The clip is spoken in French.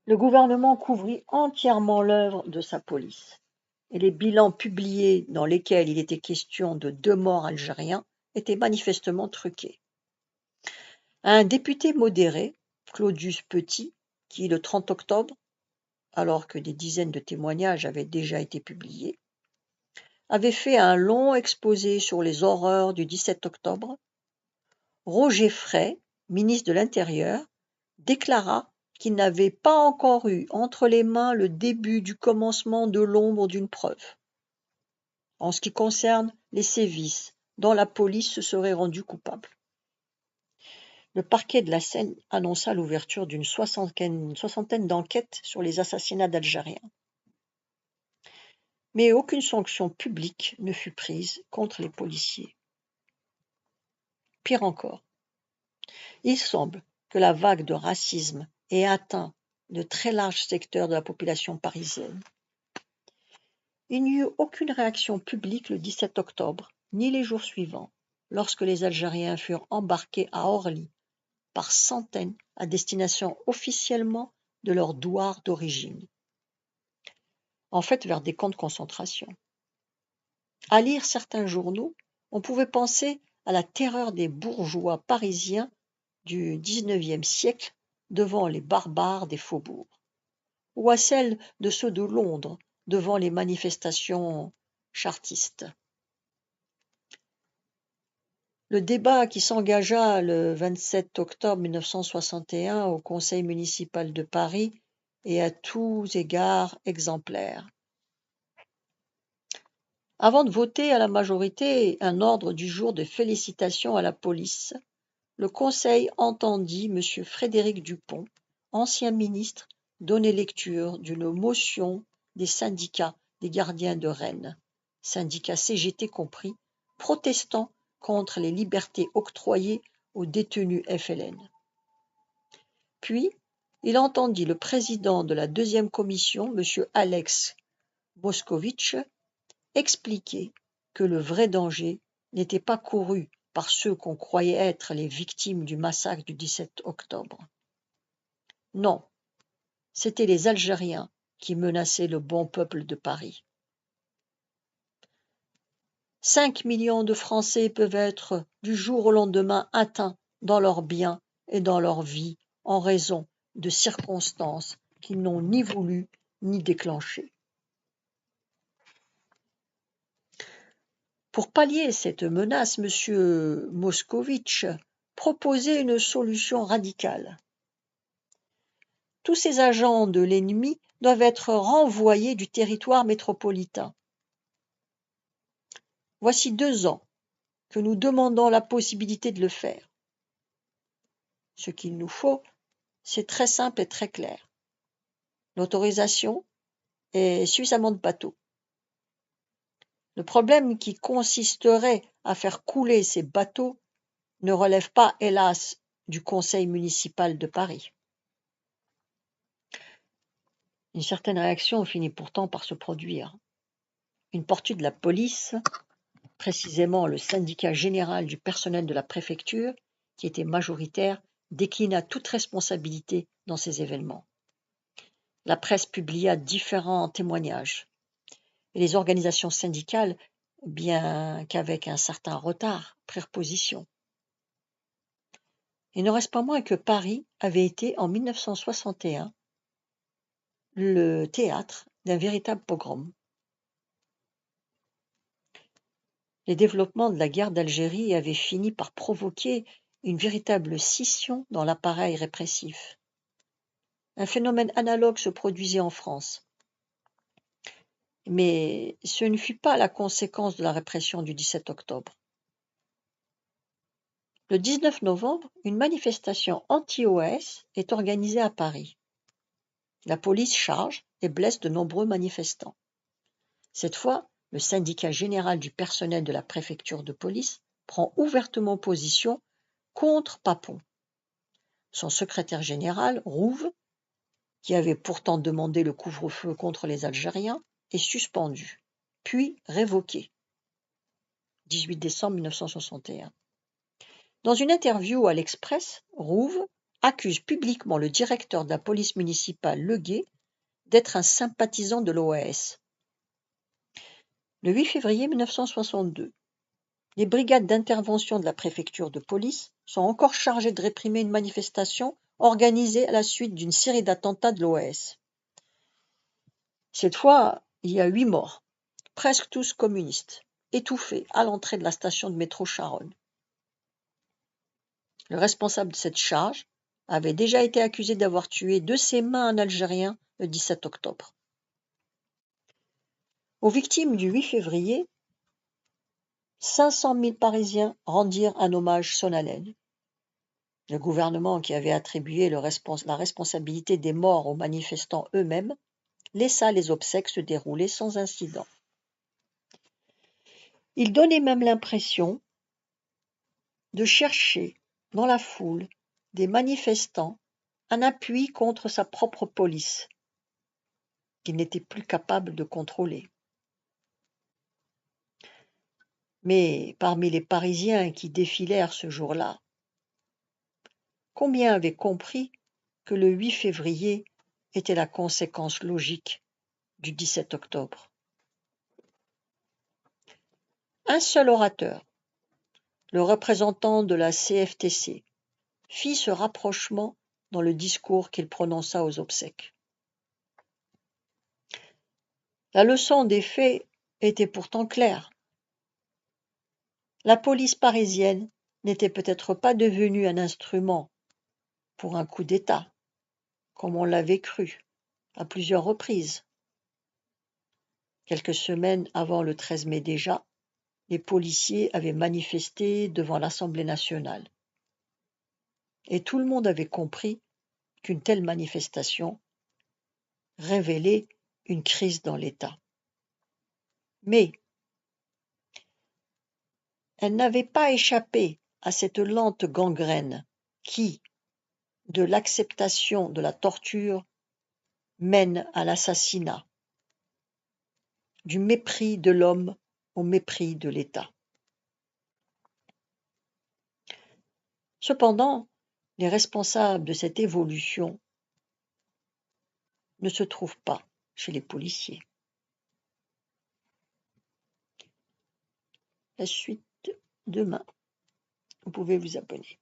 Le gouvernement couvrit entièrement l'œuvre de sa police, et les bilans publiés dans lesquels il était question de 2 morts algériens étaient manifestement truqués. Un député modéré, Claudius Petit, qui le 30 octobre, alors que des dizaines de témoignages avaient déjà été publiés, avait fait un long exposé sur les horreurs du 17 octobre. Roger Frey, ministre de l'Intérieur, déclara qu'il n'avait pas encore eu entre les mains le début du commencement de l'ombre d'une preuve, en ce qui concerne les sévices dont la police se serait rendue coupable. Le parquet de la Seine annonça l'ouverture d'une soixantaine d'enquêtes sur les assassinats d'Algériens. Mais aucune sanction publique ne fut prise contre les policiers. Pire encore, il semble que la vague de racisme ait atteint de très larges secteurs de la population parisienne. Il n'y eut aucune réaction publique le 17 octobre, ni les jours suivants, lorsque les Algériens furent embarqués à Orly par centaines à destination officiellement de leur douar d'origine, en fait vers des camps de concentration. À lire certains journaux, on pouvait penser à la terreur des bourgeois parisiens du XIXe siècle devant les barbares des faubourgs, ou à celle de ceux de Londres devant les manifestations chartistes. Le débat qui s'engagea le 27 octobre 1961 au Conseil municipal de Paris est à tous égards exemplaire. Avant de voter à la majorité un ordre du jour de félicitations à la police, le Conseil entendit M. Frédéric Dupont, ancien ministre, donner lecture d'une motion des syndicats des gardiens de Rennes, syndicats CGT compris, protestant contre les libertés octroyées aux détenus FLN. Puis, il entendit le président de la deuxième commission, M. Alex Moscovitch, expliquer que le vrai danger n'était pas couru par ceux qu'on croyait être les victimes du massacre du 17 octobre. Non, c'étaient les Algériens qui menaçaient le bon peuple de Paris. 5 millions de Français peuvent être du jour au lendemain atteints dans leurs biens et dans leur vie en raison de circonstances qu'ils n'ont ni voulu ni déclenchées. Pour pallier cette menace, M. Moscovitch proposait une solution radicale. Tous ces agents de l'ennemi doivent être renvoyés du territoire métropolitain. Voici 2 ans que nous demandons la possibilité de le faire. Ce qu'il nous faut, c'est très simple et très clair. L'autorisation et suffisamment de bateaux. Le problème qui consisterait à faire couler ces bateaux ne relève pas, hélas, du Conseil municipal de Paris. Une certaine réaction finit pourtant par se produire. Une partie de la police, précisément le syndicat général du personnel de la préfecture, qui était majoritaire, déclina toute responsabilité dans ces événements. La presse publia différents témoignages. Et les organisations syndicales, bien qu'avec un certain retard, prirent position. Il ne reste pas moins que Paris avait été, en 1961, le théâtre d'un véritable pogrom. Les développements de la guerre d'Algérie avaient fini par provoquer une véritable scission dans l'appareil répressif. Un phénomène analogue se produisait en France. Mais ce ne fut pas la conséquence de la répression du 17 octobre. Le 19 novembre, une manifestation anti-OAS est organisée à Paris. La police charge et blesse de nombreux manifestants. Cette fois, le syndicat général du personnel de la préfecture de police prend ouvertement position contre Papon. Son secrétaire général, Rouve, qui avait pourtant demandé le couvre-feu contre les Algériens, est suspendu, puis révoqué. 18 décembre 1961. Dans une interview à l'Express, Rouve accuse publiquement le directeur de la police municipale Leguet d'être un sympathisant de l'OAS. Le 8 février 1962, les brigades d'intervention de la préfecture de police sont encore chargées de réprimer une manifestation organisée à la suite d'une série d'attentats de l'OAS. Cette fois, il y a 8 morts, presque tous communistes, étouffés à l'entrée de la station de métro Charonne. Le responsable de cette charge avait déjà été accusé d'avoir tué de ses mains un Algérien le 17 octobre. Aux victimes du 8 février, 500 000 Parisiens rendirent un hommage solennel. Le gouvernement, qui avait attribué la responsabilité des morts aux manifestants eux-mêmes, laissa les obsèques se dérouler sans incident. Il donnait même l'impression de chercher dans la foule des manifestants un appui contre sa propre police, qu'il n'était plus capable de contrôler. Mais parmi les Parisiens qui défilèrent ce jour-là, combien avaient compris que le 8 février était la conséquence logique du 17 octobre? Un seul orateur, le représentant de la CFTC, fit ce rapprochement dans le discours qu'il prononça aux obsèques. La leçon des faits était pourtant claire. La police parisienne n'était peut-être pas devenue un instrument pour un coup d'État, comme on l'avait cru à plusieurs reprises. Quelques semaines avant le 13 mai déjà, les policiers avaient manifesté devant l'Assemblée nationale. Et tout le monde avait compris qu'une telle manifestation révélait une crise dans l'État. Mais elle n'avait pas échappé à cette lente gangrène qui, de l'acceptation de la torture, mène à l'assassinat, du mépris de l'homme au mépris de l'État. Cependant, les responsables de cette évolution ne se trouvent pas chez les policiers. La suite demain. Vous pouvez vous abonner.